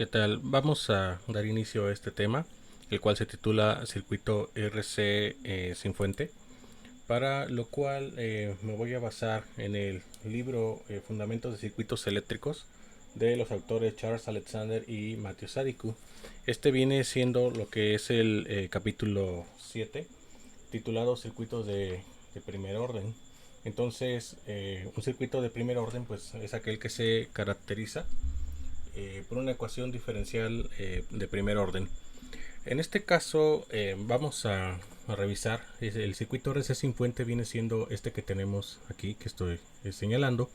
¿Qué tal? Vamos a dar inicio a este tema, el cual se titula Circuito RC sin fuente, para lo cual me voy a basar en el libro Fundamentos de Circuitos Eléctricos de los autores Charles Alexander y Matthew Sadiku. Este viene siendo lo que es el capítulo 7, titulado Circuitos de primer orden. Entonces, un circuito de primer orden pues es aquel que se caracteriza por una ecuación diferencial de primer orden. En este caso vamos a revisar el circuito RC sin fuente. Viene siendo este que tenemos aquí, que estoy señalando,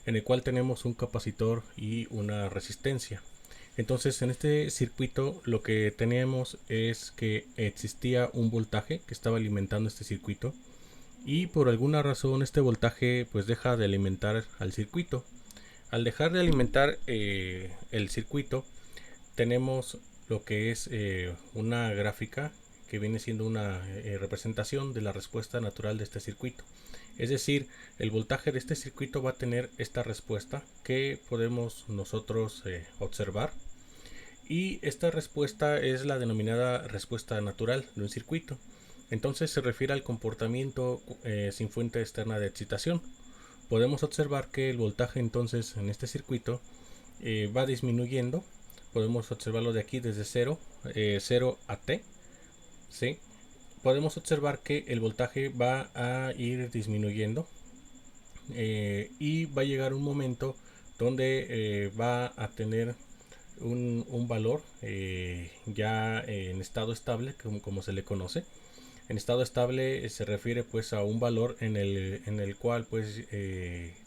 en el cual tenemos un capacitor y una resistencia. Entonces en este circuito lo que teníamos es que existía un voltaje que estaba alimentando este circuito, y por alguna razón este voltaje pues deja de alimentar al circuito. Al dejar de alimentar el circuito, tenemos lo que es una gráfica que viene siendo una representación de la respuesta natural de este circuito. Es decir, el voltaje de este circuito va a tener esta respuesta que podemos nosotros observar, y esta respuesta es la denominada respuesta natural de un circuito. Entonces se refiere al comportamiento sin fuente externa de excitación. Podemos observar que el voltaje entonces en este circuito va disminuyendo. Podemos observarlo de aquí desde 0 a T, ¿sí? Podemos observar que el voltaje va a ir disminuyendo y va a llegar un momento donde va a tener un valor ya en estado estable, como se le conoce. En estado estable se refiere pues a un valor en el cual pues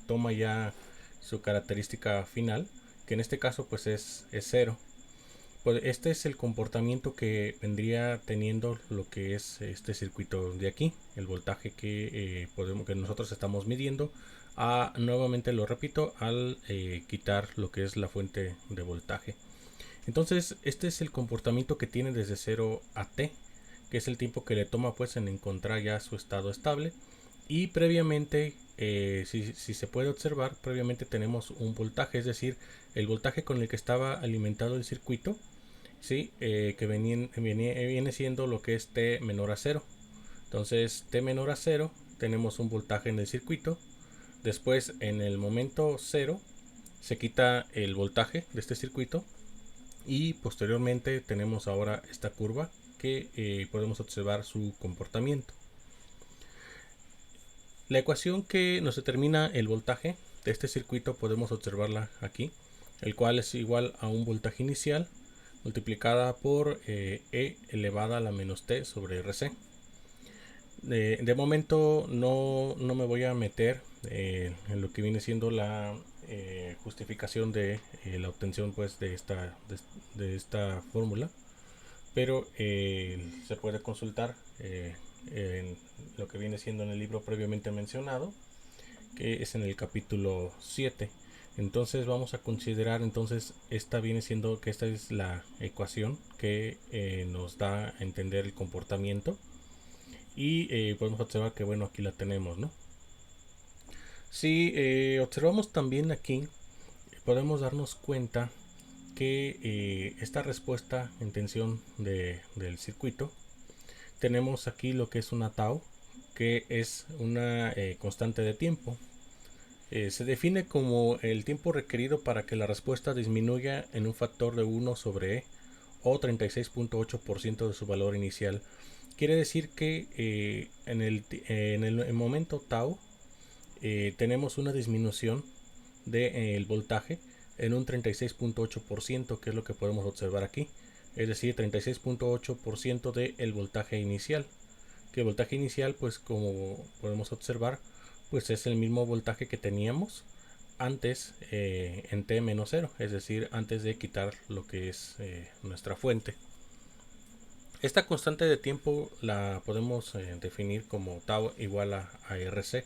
toma ya su característica final, que en este caso pues es cero. Pues este es el comportamiento que vendría teniendo lo que es este circuito de aquí, el voltaje que nosotros estamos midiendo. Nuevamente lo repito, al quitar lo que es la fuente de voltaje. Entonces este es el comportamiento que tiene desde 0 a t, que es el tiempo que le toma pues en encontrar ya su estado estable. Y previamente, si se puede observar, previamente tenemos un voltaje, es decir, el voltaje con el que estaba alimentado el circuito, ¿sí? Que viene siendo lo que es t menor a 0. Entonces t menor a 0 tenemos un voltaje en el circuito. Después en el momento 0 se quita el voltaje de este circuito, y posteriormente tenemos ahora esta curva que podemos observar su comportamiento. La ecuación que nos determina el voltaje de este circuito podemos observarla aquí, el cual es igual a un voltaje inicial multiplicada por E elevada a la menos T sobre RC. De momento no me voy a meter en lo que viene siendo la justificación de la obtención pues de esta fórmula, pero se puede consultar en lo que viene siendo en el libro previamente mencionado, que es en el capítulo 7. Entonces vamos a considerar, entonces esta viene siendo que esta es la ecuación que nos da a entender el comportamiento, y podemos observar que bueno, aquí la tenemos, ¿no? Si observamos también aquí, podemos darnos cuenta que esta respuesta en tensión del circuito, tenemos aquí lo que es una tau, que es una constante de tiempo. Se define como el tiempo requerido para que la respuesta disminuya en un factor de 1 sobre E, o 36.8% de su valor inicial. Quiere decir que en el momento tau tenemos una disminución del voltaje en un 36.8%, que es lo que podemos observar aquí. Es decir, 36.8% del voltaje inicial. Que el voltaje inicial, pues como podemos observar, pues es el mismo voltaje que teníamos antes en t menos 0, es decir, antes de quitar lo que es nuestra fuente. Esta constante de tiempo la podemos definir como tau igual a RC.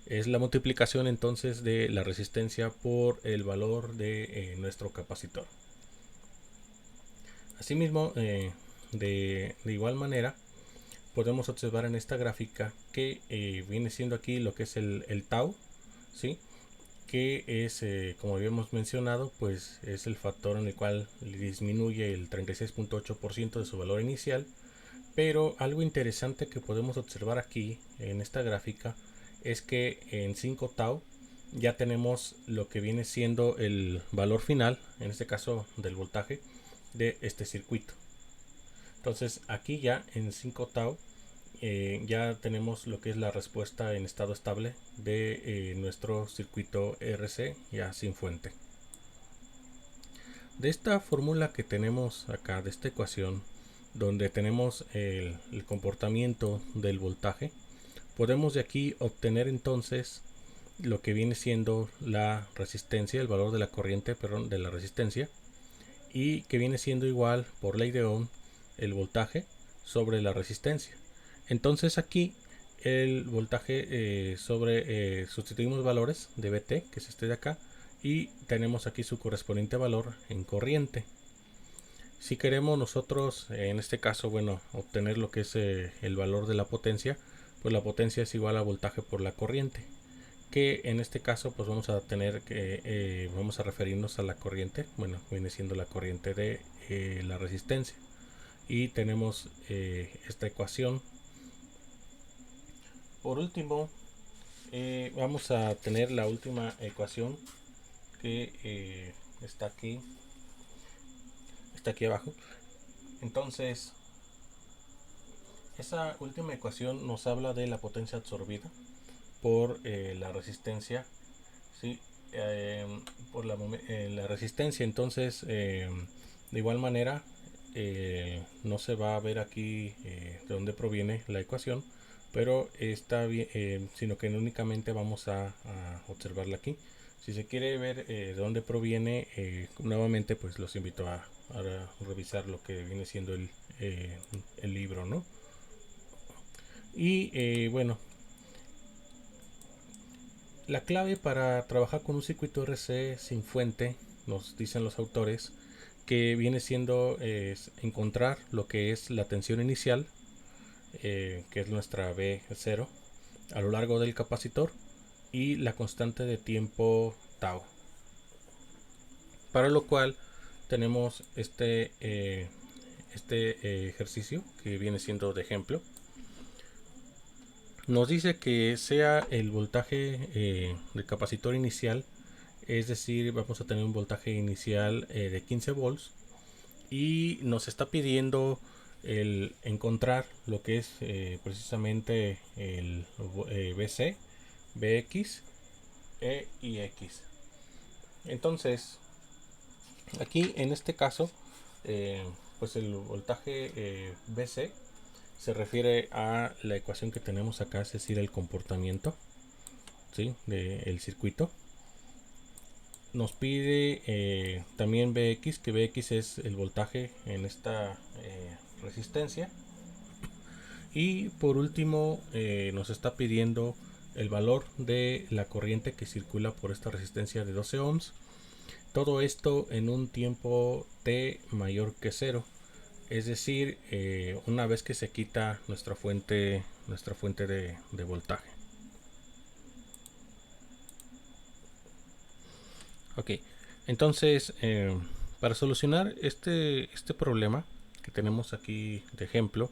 Es la multiplicación entonces de la resistencia por el valor de nuestro capacitor. Asimismo, de igual manera, podemos observar en esta gráfica que viene siendo aquí lo que es el tau, ¿sí? que es, como habíamos mencionado, pues es el factor en el cual disminuye el 36.8% de su valor inicial. Pero algo interesante que podemos observar aquí en esta gráfica es que en 5 tau ya tenemos lo que viene siendo el valor final, en este caso del voltaje de este circuito. Entonces aquí ya en 5 tau ya tenemos lo que es la respuesta en estado estable de nuestro circuito RC ya sin fuente. De esta fórmula que tenemos acá, de esta ecuación, donde tenemos el comportamiento del voltaje, podemos de aquí obtener entonces lo que viene siendo la resistencia, el valor de la corriente, perdón, de la resistencia, y que viene siendo igual por ley de Ohm el voltaje sobre la resistencia. Entonces aquí el voltaje sustituimos valores de Vt, que es este de acá, y tenemos aquí su correspondiente valor en corriente. Si queremos nosotros, en este caso, bueno, obtener lo que es el valor de la potencia, pues la potencia es igual a voltaje por la corriente, que en este caso pues vamos a tener que vamos a referirnos a la corriente, bueno, viene siendo la corriente de la resistencia, y tenemos esta ecuación. Por último, vamos a tener la última ecuación que está aquí abajo. Entonces esa última ecuación nos habla de la potencia absorbida por la resistencia, ¿sí? Por la resistencia. Entonces de igual manera no se va a ver aquí de dónde proviene la ecuación, pero está bien, sino que únicamente vamos a observarla aquí. Si se quiere ver de dónde proviene, nuevamente pues los invito a revisar lo que viene siendo el libro, ¿no? Y bueno, la clave para trabajar con un circuito RC sin fuente, nos dicen los autores, que viene siendo encontrar lo que es la tensión inicial, que es nuestra V0, a lo largo del capacitor, y la constante de tiempo tau. Para lo cual tenemos este ejercicio que viene siendo de ejemplo. Nos dice que sea el voltaje del capacitor inicial, es decir, vamos a tener un voltaje inicial de 15 volts, y nos está pidiendo el encontrar lo que es precisamente el BC, BX y X. Entonces aquí en este caso pues el voltaje BC se refiere a la ecuación que tenemos acá, es decir, el comportamiento, ¿sí?, del circuito. Nos pide también Bx, que Bx es el voltaje en esta resistencia. Y por último nos está pidiendo el valor de la corriente que circula por esta resistencia de 12 ohms. Todo esto en un tiempo t mayor que 0. Es decir, una vez que se quita nuestra fuente de voltaje. Ok, entonces para solucionar este problema que tenemos aquí de ejemplo,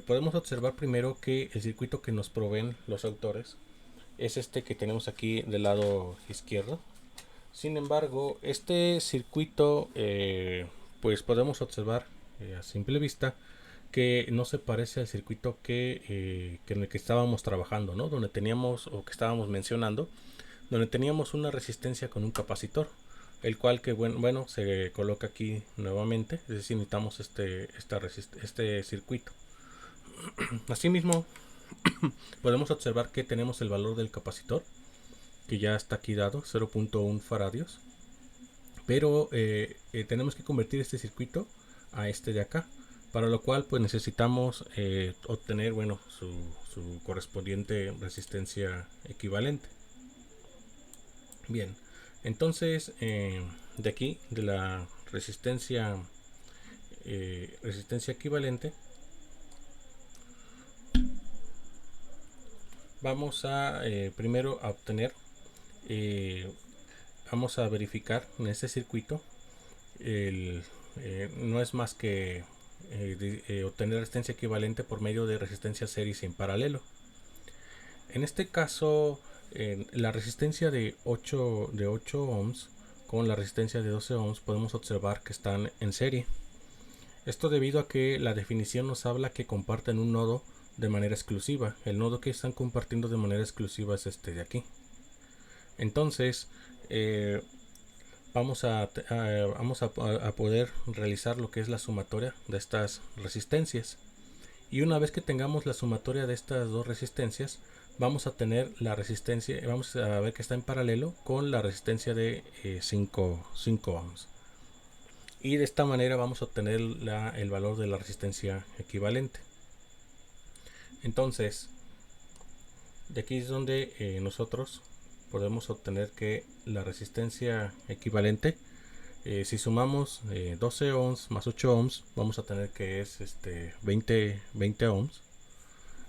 podemos observar primero que el circuito que nos proveen los autores es este que tenemos aquí del lado izquierdo. Sin embargo, este circuito pues podemos observar a simple vista que no se parece al circuito en el que estábamos trabajando, ¿no? Donde teníamos, o que estábamos mencionando, donde teníamos una resistencia con un capacitor, el cual que bueno se coloca aquí nuevamente, es decir, necesitamos este circuito. Asimismo, podemos observar que tenemos el valor del capacitor, que ya está aquí dado, 0.1 faradios, pero tenemos que convertir este circuito a este de acá, para lo cual pues necesitamos obtener su correspondiente resistencia equivalente. Bien, entonces de aquí, de la resistencia equivalente, vamos a primero a obtener vamos a verificar en este circuito no es más que obtener resistencia equivalente por medio de resistencia series en paralelo. En este caso, la resistencia de 8 ohms con la resistencia de 12 ohms podemos observar que están en serie. Esto debido a que la definición nos habla que comparten un nodo de manera exclusiva. El nodo que están compartiendo de manera exclusiva es este de aquí. Entonces, vamos a poder realizar lo que es la sumatoria de estas resistencias. Y una vez que tengamos la sumatoria de estas dos resistencias, vamos a tener la resistencia, vamos a ver que está en paralelo con la resistencia de 5 ohms. Y de esta manera vamos a obtener el valor de la resistencia equivalente. Entonces, de aquí es donde nosotros podemos obtener que la resistencia equivalente, si sumamos 12 ohms más 8 ohms, vamos a tener que es 20 ohms.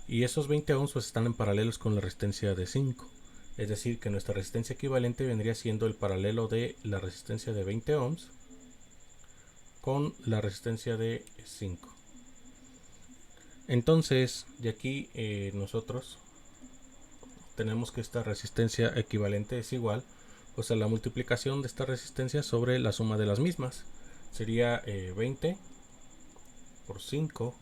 Y esos 20 ohms pues están en paralelos con la resistencia de 5. Es decir, que nuestra resistencia equivalente vendría siendo el paralelo de la resistencia de 20 ohms con la resistencia de 5. Entonces, de aquí nosotros tenemos que esta resistencia equivalente es igual pues a la multiplicación de esta resistencia sobre la suma de las mismas. Sería 20 por 5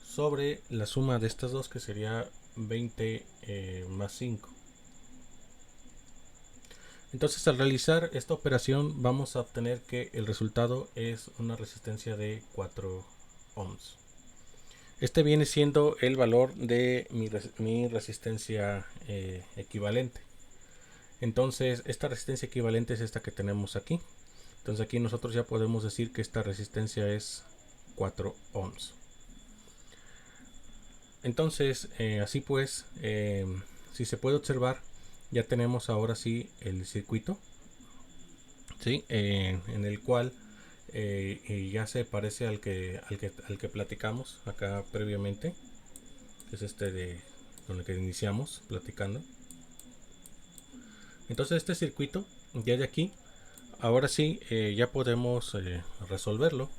sobre la suma de estas dos, que sería 20 más 5. Entonces, al realizar esta operación vamos a obtener que el resultado es una resistencia de 4 ohms. Este viene siendo el valor de mi resistencia equivalente. Entonces, esta resistencia equivalente es esta que tenemos aquí. Entonces aquí nosotros ya podemos decir que esta resistencia es 4 ohms. Entonces, así pues, si se puede observar, ya tenemos ahora sí el circuito, ¿sí? En el cual ya se parece al que platicamos acá previamente, que es con el que iniciamos platicando. Entonces este circuito ya de aquí, ahora sí, ya podemos resolverlo.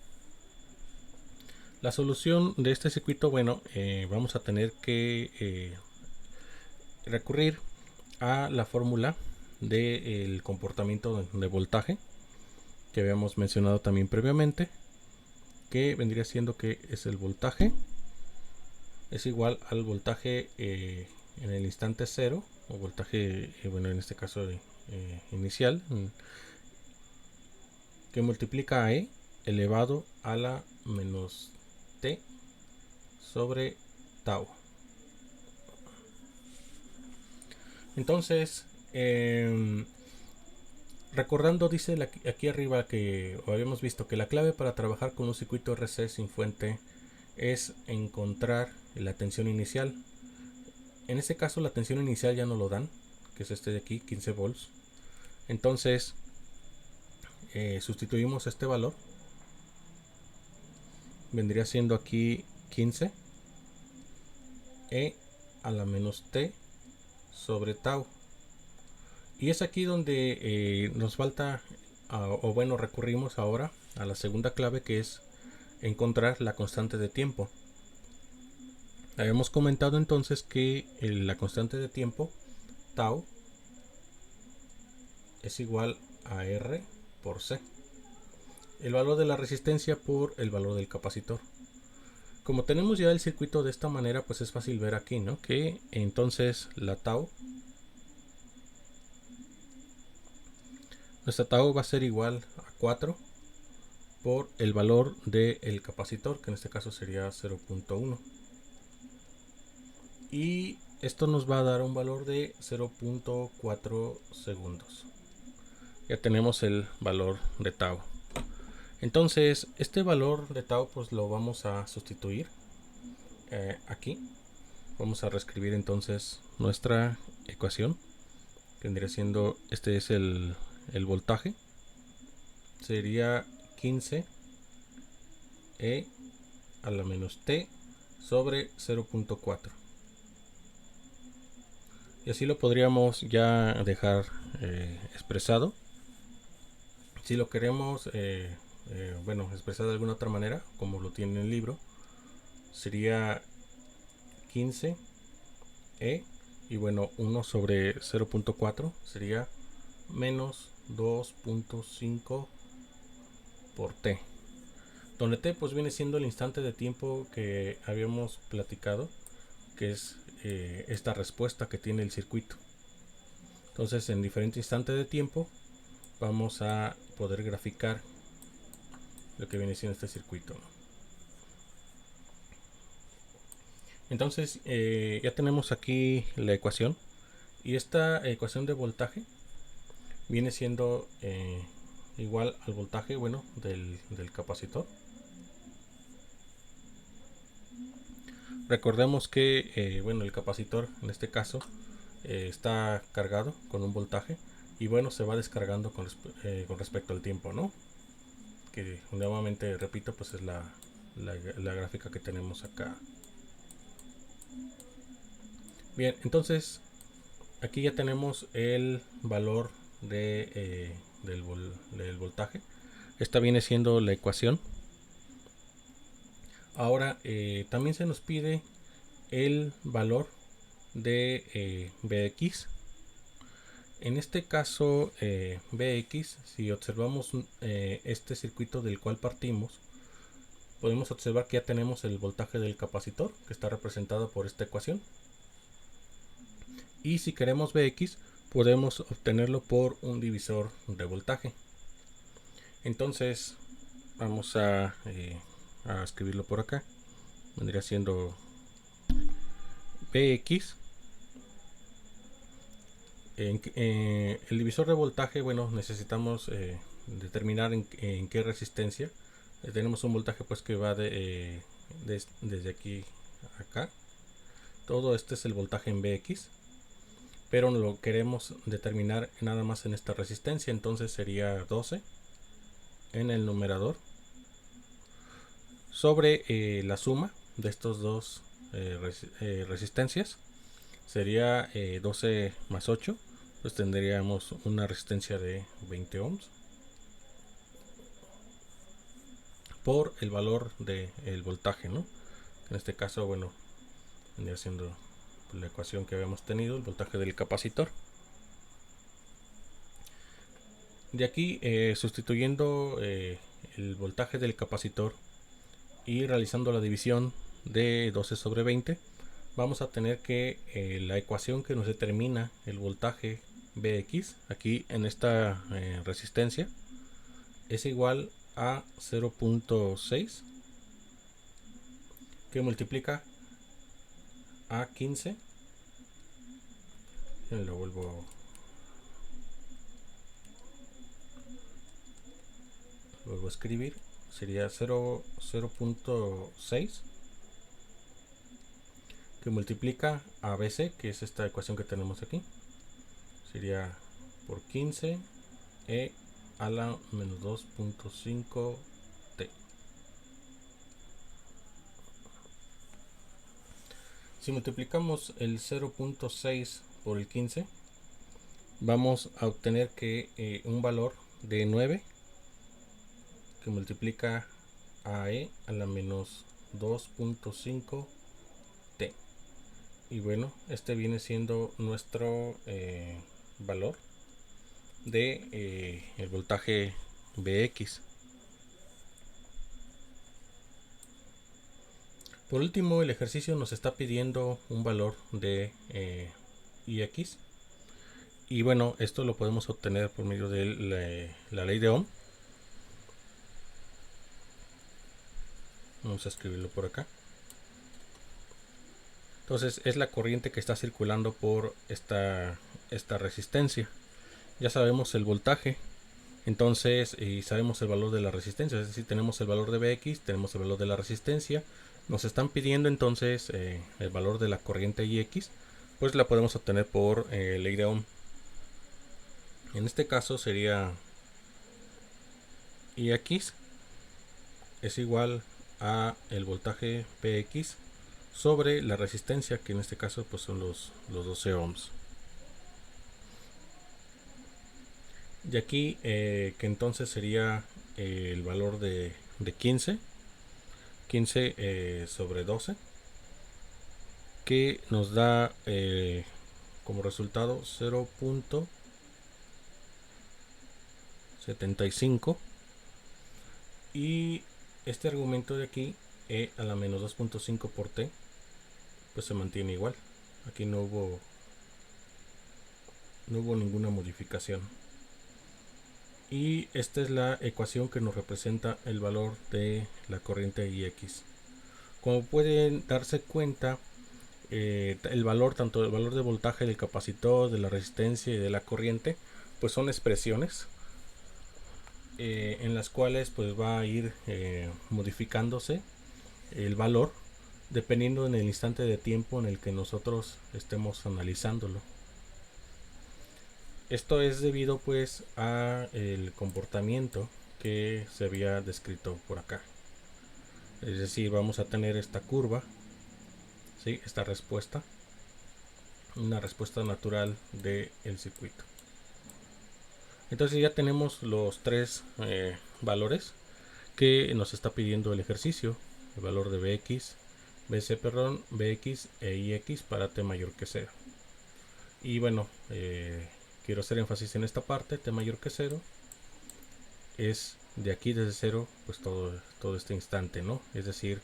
La solución de este circuito, bueno, vamos a tener que recurrir a la fórmula del comportamiento de voltaje que habíamos mencionado también previamente, que vendría siendo que es el voltaje es igual al voltaje en el instante cero, o voltaje, bueno, en este caso inicial, que multiplica a E elevado a la menos T sobre tau. Entonces, recordando, dice aquí arriba que habíamos visto que la clave para trabajar con un circuito RC sin fuente es encontrar la tensión inicial. En este caso la tensión inicial ya no lo dan, que es este de aquí, 15 volts. Entonces sustituimos este valor, vendría siendo aquí 15 E a la menos T sobre tau. Y es aquí donde nos falta, o bueno, recurrimos ahora a la segunda clave, que es encontrar la constante de tiempo. Habíamos comentado entonces que la constante de tiempo, tau, es igual a R por C. El valor de la resistencia por el valor del capacitor. Como tenemos ya el circuito de esta manera, pues es fácil ver aquí, ¿no? Que entonces nuestra tau va a ser igual a 4 por el valor del capacitor, que en este caso sería 0.1. Y esto nos va a dar un valor de 0.4 segundos. Ya tenemos el valor de tau. Entonces, este valor de tau pues lo vamos a sustituir aquí. Vamos a reescribir entonces nuestra ecuación. Vendría siendo, este es el voltaje. Sería 15 E a la menos T sobre 0.4. Y así lo podríamos ya dejar expresado. Si lo queremos bueno, expresar de alguna otra manera, como lo tiene el libro, sería 15 y bueno, 1 sobre 0.4 sería menos 2.5 por t, donde t pues viene siendo el instante de tiempo que habíamos platicado, que es esta respuesta que tiene el circuito. Entonces, en diferente instante de tiempo vamos a poder graficar lo que viene siendo este circuito. Entonces ya tenemos aquí la ecuación, y esta ecuación de voltaje viene siendo igual al voltaje, bueno, del capacitor. Recordemos que bueno, el capacitor en este caso está cargado con un voltaje, y bueno, se va descargando con respecto al tiempo, ¿no? Que nuevamente repito, pues es la gráfica que tenemos acá. Bien, entonces aquí ya tenemos el valor del voltaje. Esta viene siendo la ecuación. Ahora también se nos pide el valor de Bx. En este caso Bx, si observamos este circuito del cual partimos, podemos observar que ya tenemos el voltaje del capacitor, que está representado por esta ecuación. Y si queremos Bx, podemos obtenerlo por un divisor de voltaje. Entonces vamos a escribirlo por acá. Vendría siendo Bx. El divisor de voltaje, bueno, necesitamos determinar en qué resistencia. Tenemos un voltaje pues que va desde aquí a acá. Todo este es el voltaje en Bx, pero lo queremos determinar nada más en esta resistencia. Entonces sería 12 en el numerador sobre la suma de estos dos resistencias. Sería 12 más 8, pues tendríamos una resistencia de 20 ohms por el valor del voltaje, ¿no? En este caso, bueno, vendría siendo la ecuación que habíamos tenido, el voltaje del capacitor. De aquí, sustituyendo el voltaje del capacitor y realizando la división de 12 sobre 20, vamos a tener que la ecuación que nos determina el voltaje Bx aquí en esta resistencia es igual a 0.6 que multiplica a 15. Lo vuelvo a escribir. Sería 0.6 que multiplica a BC, que es esta ecuación que tenemos aquí. Sería por 15 e a la menos 2.5 t. Si multiplicamos el 0.6 por el 15, vamos a obtener que un valor de 9 que multiplica a e a la menos 2.5 t. Y bueno, este viene siendo nuestro valor de el voltaje Bx. Por último, el ejercicio nos está pidiendo un valor de Ix. Y bueno, esto lo podemos obtener por medio de la ley de Ohm. Vamos a escribirlo por acá. Entonces es la corriente que está circulando por esta resistencia. Ya sabemos el voltaje, entonces, y sabemos el valor de la resistencia, es decir, tenemos el valor de Bx, tenemos el valor de la resistencia. Nos están pidiendo entonces el valor de la corriente Ix, pues la podemos obtener por ley de Ohm. En este caso sería Ix es igual a el voltaje Px sobre la resistencia, que en este caso pues son los 12 ohms. Y aquí que entonces sería el valor de 15 sobre 12, que nos da como resultado 0.75. Y este argumento de aquí, e a la menos 2.5 por t, pues se mantiene igual. Aquí no hubo ninguna modificación. Y esta es la ecuación que nos representa el valor de la corriente Ix. Como pueden darse cuenta, el valor, tanto el valor de voltaje del capacitor, de la resistencia y de la corriente, pues son expresiones en las cuales pues va a ir modificándose el valor dependiendo en el instante de tiempo en el que nosotros estemos analizándolo. Esto es debido pues a el comportamiento que se había descrito por acá. Es decir, vamos a tener esta curva, ¿sí? Esta respuesta, una respuesta natural del circuito. Entonces ya tenemos los tres valores que nos está pidiendo el ejercicio: el valor de Bx, Bx e Ix para t mayor que 0. Y bueno, quiero hacer énfasis en esta parte: t mayor que 0 es de aquí desde 0, pues todo este instante, ¿no? Es decir,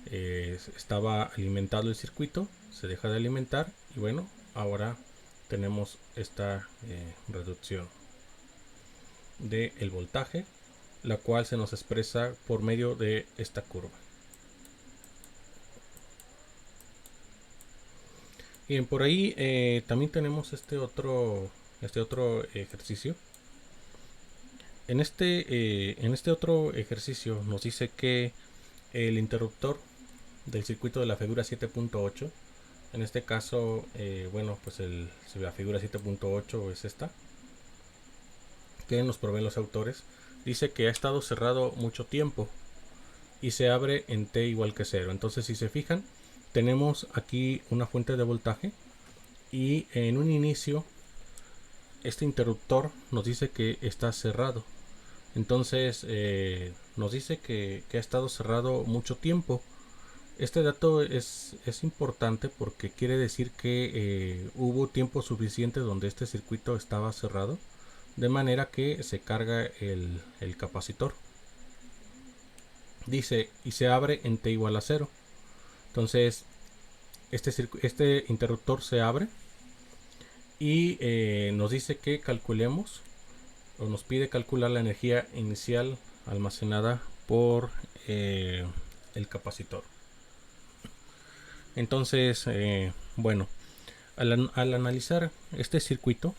estaba alimentado el circuito, se deja de alimentar y bueno, ahora tenemos esta reducción del voltaje, la cual se nos expresa por medio de esta curva. Bien, por ahí también tenemos este otro ejercicio. En este otro ejercicio nos dice que el interruptor del circuito de la figura 7.8, en este caso, bueno, pues la figura 7.8 es esta, que nos proveen los autores, dice que ha estado cerrado mucho tiempo y se abre en t igual que 0. Entonces, si se fijan, tenemos aquí una fuente de voltaje y en un inicio este interruptor nos dice que está cerrado. Entonces nos dice que ha estado cerrado mucho tiempo. Este dato es importante porque quiere decir que hubo tiempo suficiente donde este circuito estaba cerrado, de manera que se carga el capacitor. Dice, y se abre en t igual a 0. Entonces este interruptor se abre y nos dice que calculemos, o nos pide calcular la energía inicial almacenada por el capacitor. Entonces, bueno, al analizar este circuito,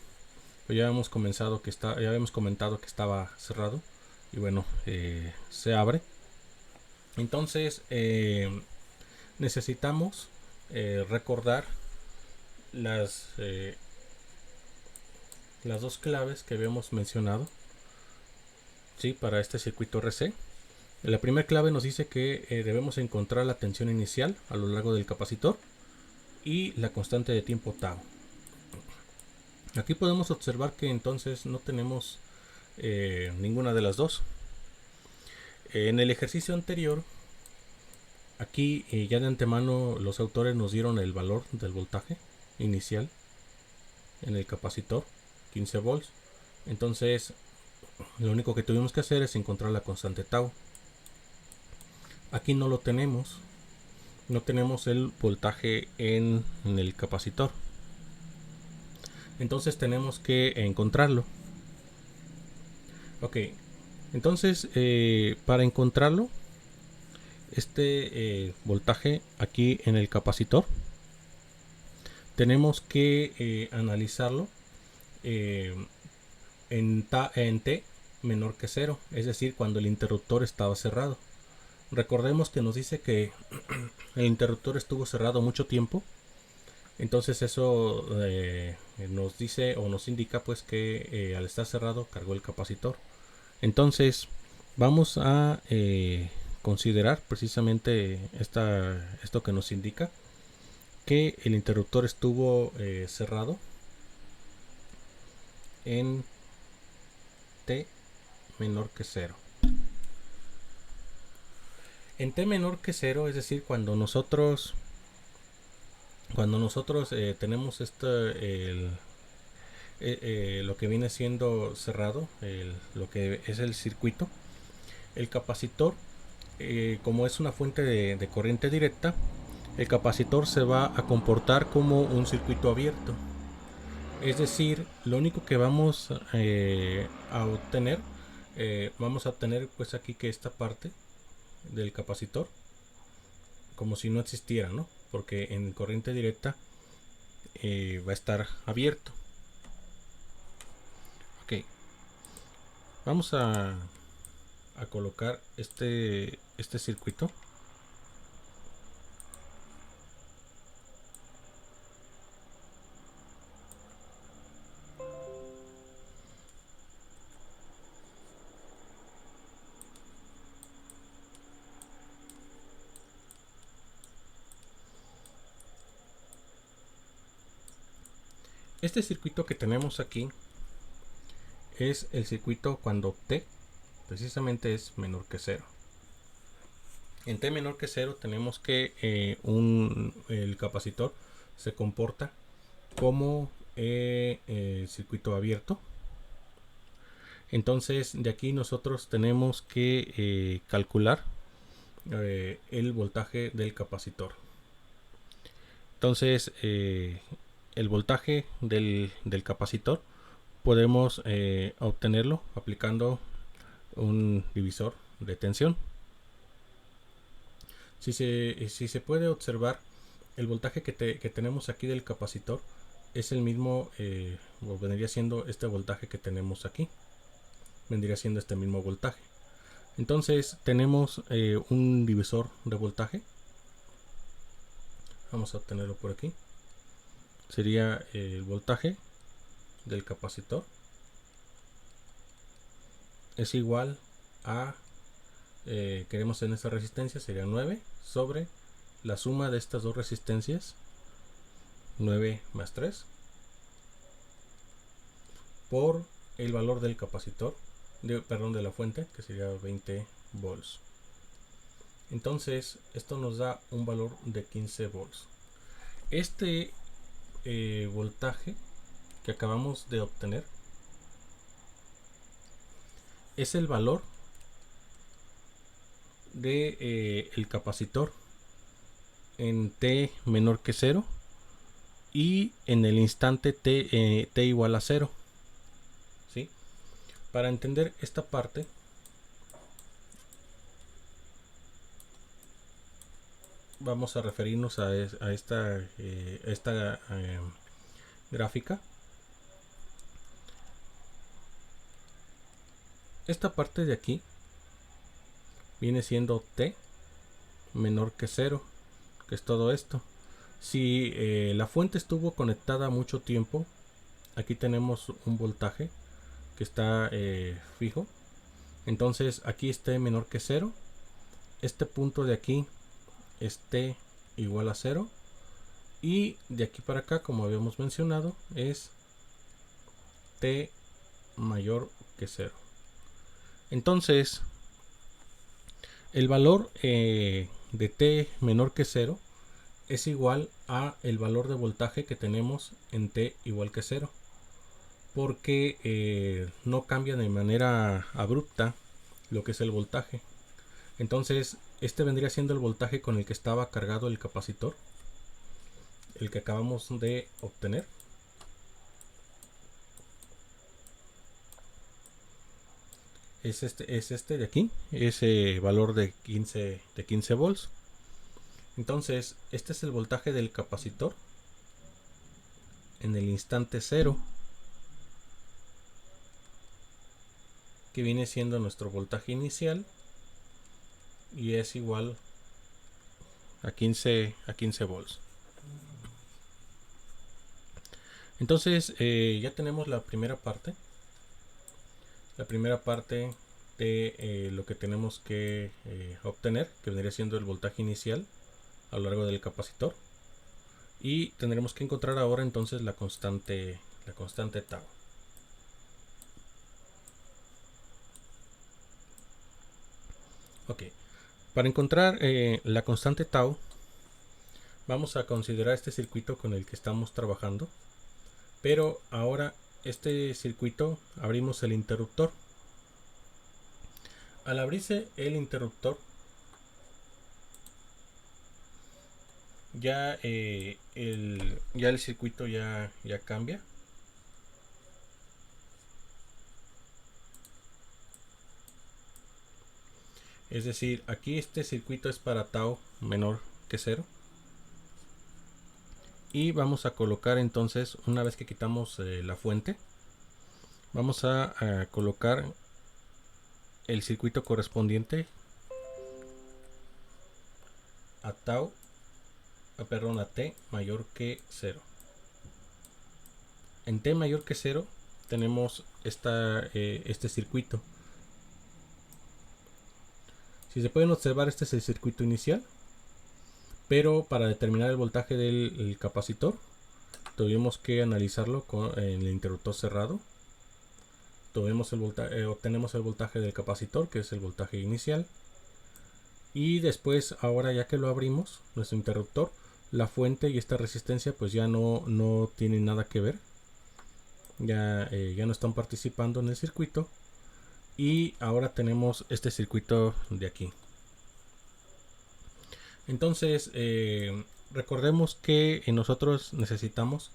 pues ya habíamos comentado que estaba cerrado y bueno, se abre. Entonces necesitamos recordar las dos claves que habíamos mencionado, ¿sí? Para este circuito RC. La primera clave nos dice que debemos encontrar la tensión inicial a lo largo del capacitor y la constante de tiempo tau. Aquí podemos observar que entonces no tenemos ninguna de las dos. En el ejercicio anterior, aquí ya de antemano los autores nos dieron el valor del voltaje inicial en el capacitor, 15 volts. Entonces lo único que tuvimos que hacer es encontrar la constante tau. Aquí no lo tenemos, no tenemos el voltaje en el capacitor. Entonces tenemos que encontrarlo. Ok, entonces para encontrarlo, este voltaje aquí en el capacitor, tenemos que analizarlo en t menor que 0, es decir, cuando el interruptor estaba cerrado. Recordemos que nos dice que el interruptor estuvo cerrado mucho tiempo. Entonces eso nos dice o nos indica pues que al estar cerrado cargó el capacitor. Entonces vamos a considerar precisamente esto que nos indica que el interruptor estuvo cerrado en T menor que 0. En T menor que 0, es decir, cuando nosotros tenemos lo que viene siendo cerrado, lo que es el circuito, el capacitor, como es una fuente de corriente directa, el capacitor se va a comportar como un circuito abierto. Es decir, lo único que vamos a obtener, pues aquí que esta parte del capacitor, como si no existiera, ¿no? Porque en corriente directa va a estar abierto. Ok, vamos a colocar este circuito. Este circuito que tenemos aquí es el circuito cuando T precisamente es menor que 0. En T menor que 0 tenemos que el capacitor se comporta como circuito abierto. Entonces de aquí nosotros tenemos que calcular el voltaje del capacitor. Entonces el voltaje del capacitor podemos obtenerlo aplicando un divisor de tensión. Si se puede observar, el voltaje que tenemos aquí del capacitor es el mismo, vendría siendo este voltaje que tenemos aquí. Vendría siendo este mismo voltaje. Entonces tenemos un divisor de voltaje. Vamos a obtenerlo por aquí. Sería el voltaje del capacitor. Es igual a, queremos en esta resistencia, sería 9 sobre la suma de estas dos resistencias, 9 más 3, por el valor del capacitor, de la fuente, que sería 20 volts. Entonces esto nos da un valor de 15 volts. Este voltaje que acabamos de obtener es el valor de el capacitor en T menor que 0 y en el instante T igual a 0. ¿Sí? Para entender esta parte, vamos a referirnos a esta gráfica. Esta parte de aquí viene siendo T menor que 0, que es todo esto. Si la fuente estuvo conectada mucho tiempo, aquí tenemos un voltaje que está fijo. Entonces aquí es T menor que 0. Este punto de aquí es T igual a 0. Y de aquí para acá, como habíamos mencionado, es T mayor que 0. Entonces, el valor de T menor que 0 es igual a el valor de voltaje que tenemos en T igual que 0. Porque no cambia de manera abrupta lo que es el voltaje. Entonces, este vendría siendo el voltaje con el que estaba cargado el capacitor, el que acabamos de obtener. Es este de aquí, ese valor de 15 volts. Entonces, este es el voltaje del capacitor en el instante 0, que viene siendo nuestro voltaje inicial, y es igual a 15 volts. Entonces ya tenemos la primera parte. La primera parte de lo que tenemos que obtener, que vendría siendo el voltaje inicial a lo largo del capacitor. Y tendremos que encontrar ahora entonces la constante tau. Ok, para encontrar la constante tau, vamos a considerar este circuito con el que estamos trabajando, pero ahora este circuito abrimos el interruptor. Al abrirse el interruptor, ya el circuito ya cambia. Es decir, aquí este circuito es para tau menor que 0. Y vamos a colocar entonces, una vez que quitamos la fuente, vamos a colocar el circuito correspondiente a tau, a t mayor que 0. En t mayor que 0 tenemos este circuito. Si se pueden observar, este es el circuito inicial, pero para determinar el voltaje del capacitor tuvimos que analizarlo en el interruptor cerrado. Obtenemos el voltaje del capacitor, que es el voltaje inicial, y después, ahora ya que lo abrimos, nuestro interruptor, la fuente y esta resistencia pues ya no tienen nada que ver, ya no están participando en el circuito, y ahora tenemos este circuito de aquí. Entonces recordemos que nosotros necesitamos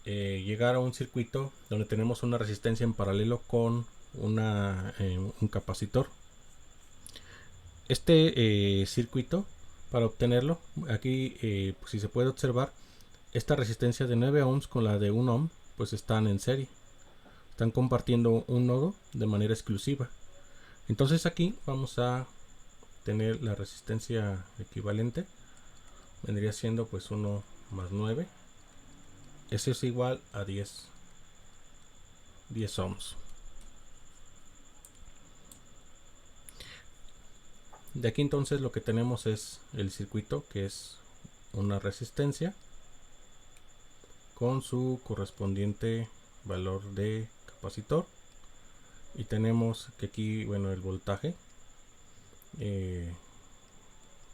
llegar a un circuito donde tenemos una resistencia en paralelo con un capacitor. Este circuito, para obtenerlo, aquí pues, si se puede observar, esta resistencia de 9 ohms con la de 1 ohm pues están en serie, están compartiendo un nodo de manera exclusiva. Entonces aquí vamos a tener la resistencia equivalente, vendría siendo pues 1 más 9, eso es igual a 10 ohms. De aquí entonces lo que tenemos es el circuito, que es una resistencia con su correspondiente valor de capacitor, y tenemos que aquí, bueno, el voltaje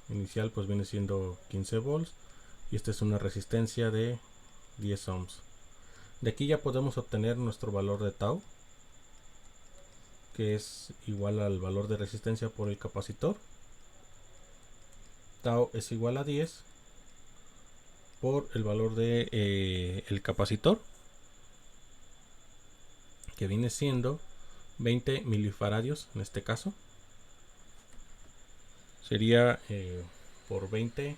inicial pues viene siendo 15 volts, y esta es una resistencia de 10 ohms. De aquí ya podemos obtener nuestro valor de tau, que es igual al valor de resistencia por el capacitor. Tau es igual a 10 por el valor de el capacitor, que viene siendo 20 milifaradios en este caso. Sería por 20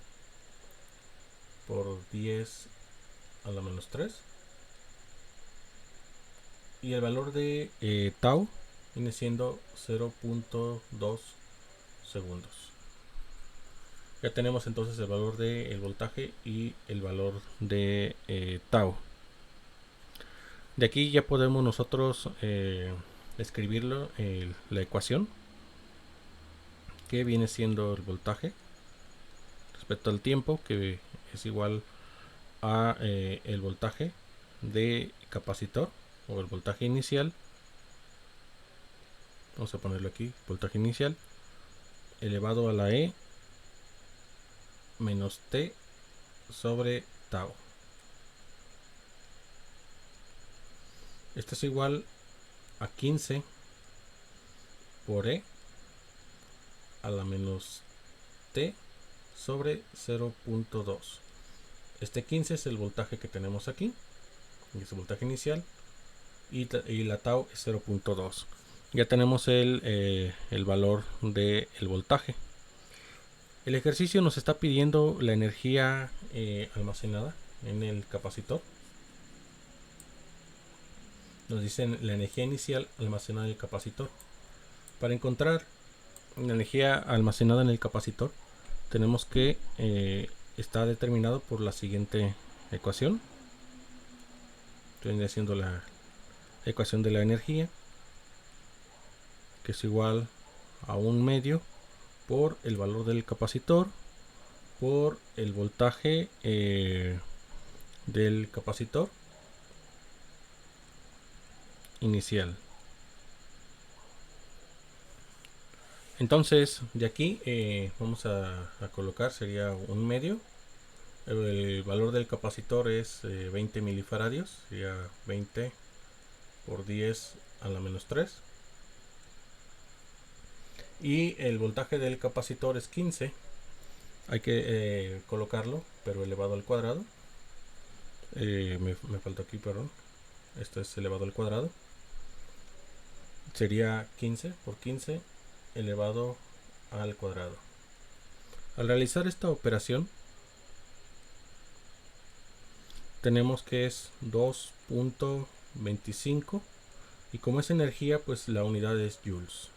por 10 a la menos 3, y el valor de tau viene siendo 0.2 segundos. Ya tenemos entonces el valor del voltaje y el valor de tau. De aquí ya podemos nosotros escribirlo, la ecuación, que viene siendo el voltaje respecto al tiempo, que es igual a el voltaje de capacitor, o el voltaje inicial. Vamos a ponerlo aquí, voltaje inicial elevado a la e menos t sobre tau. Esto es igual a 15 por e a la menos t sobre 0.2. Este 15 es el voltaje que tenemos aquí, es el voltaje inicial, y la tau es 0.2. Ya tenemos el valor del voltaje. El ejercicio nos está pidiendo la energía almacenada en el capacitor. Nos dicen la energía inicial almacenada en el capacitor. Para encontrar la energía almacenada en el capacitor, tenemos que está determinado por la siguiente ecuación. Estoy haciendo la ecuación de la energía, que es igual a 1 medio por el valor del capacitor por el voltaje del capacitor inicial. Entonces de aquí vamos a colocar, sería un medio. El valor del capacitor es 20 milifaradios, sería 20 por 10 a la menos 3. Y el voltaje del capacitor es 15. Hay que colocarlo, pero elevado al cuadrado. Me faltó aquí, perdón. Esto es elevado al cuadrado. Sería 15 por 15 elevado al cuadrado. Al realizar esta operación, tenemos que es 2.25, y como es energía, pues la unidad es joules.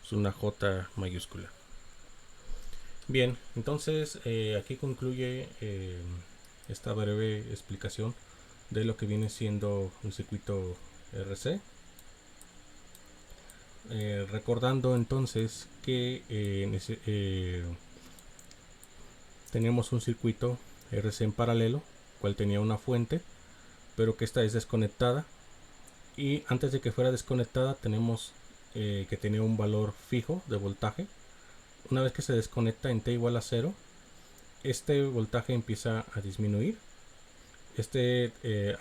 Es una J mayúscula. Bien, entonces aquí concluye esta breve explicación de lo que viene siendo un circuito RC. Recordando entonces que tenemos un circuito RC en paralelo, cual tenía una fuente, pero que esta es desconectada, y antes de que fuera desconectada tenemos que tenía un valor fijo de voltaje. Una vez que se desconecta en T igual a 0, este voltaje empieza a disminuir.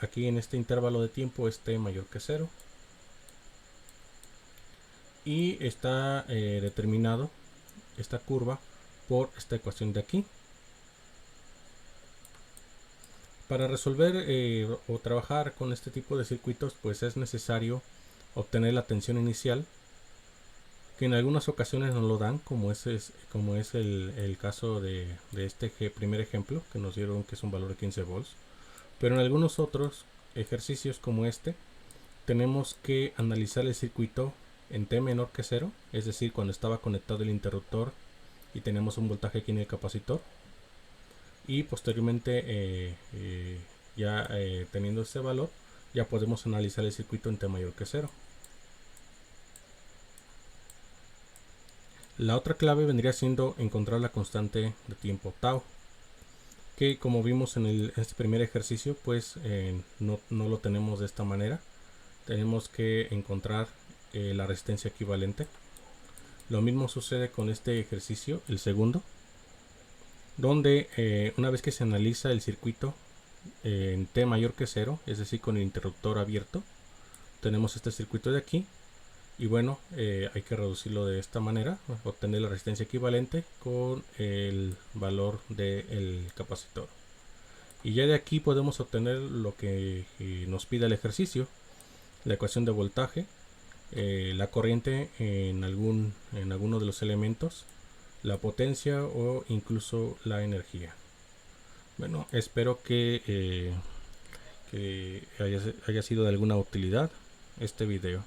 Aquí en este intervalo de tiempo es T mayor que 0, y está determinado esta curva por esta ecuación de aquí. Para resolver o trabajar con este tipo de circuitos, pues es necesario obtener la tensión inicial, que en algunas ocasiones nos lo dan, como es el caso de este primer ejemplo que nos dieron, que es un valor de 15 volts. Pero en algunos otros ejercicios como este, tenemos que analizar el circuito en T menor que 0, es decir, cuando estaba conectado el interruptor y tenemos un voltaje aquí en el capacitor, y posteriormente ya teniendo este valor, ya podemos analizar el circuito en T mayor que 0. La otra clave vendría siendo encontrar la constante de tiempo tau, que como vimos en este primer ejercicio, pues no lo tenemos de esta manera. Tenemos que encontrar la resistencia equivalente. Lo mismo sucede con este ejercicio, el segundo, donde una vez que se analiza el circuito en T mayor que 0, es decir, con el interruptor abierto, tenemos este circuito de aquí. Y bueno, hay que reducirlo de esta manera, obtener la resistencia equivalente con el valor del capacitor. Y ya de aquí podemos obtener lo que nos pide el ejercicio: la ecuación de voltaje, la corriente en alguno de los elementos, la potencia o incluso la energía. Bueno, espero que haya sido de alguna utilidad este video.